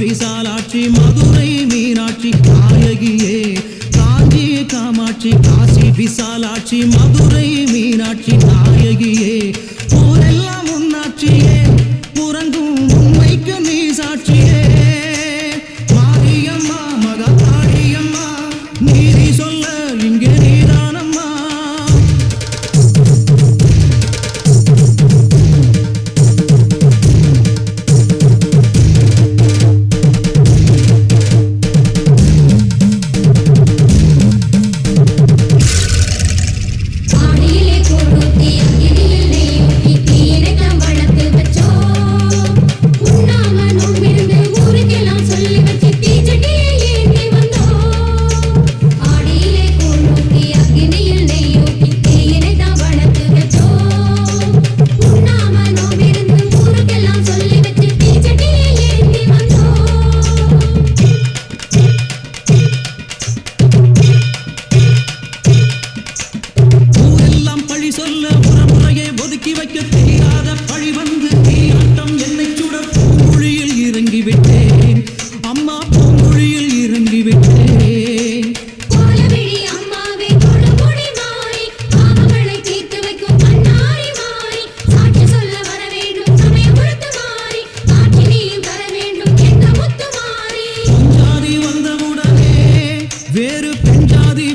விசாலாட்சி மதுரை மீனாட்சி நாயகியே காஞ்சி காமாட்சி காசி விசாலாட்சி மதுரை மீனாட்சி நாயகியே ஊரெல்லாம் உன்னாட்சியே உறங்கும் உண்மைக்கு நீ சாட்சியே மாரியம்மா மகாளியம்மா நீதி சொல்ல இங்கே நீதானம்மா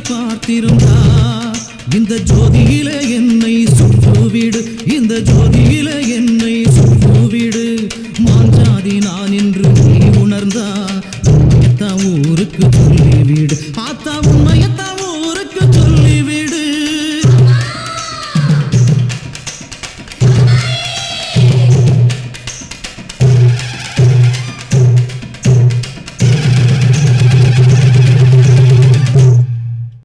பார்த்திருந்தா இந்த ஜோதியில என்னை சுற்றுவிடு இந்த ஜோதியில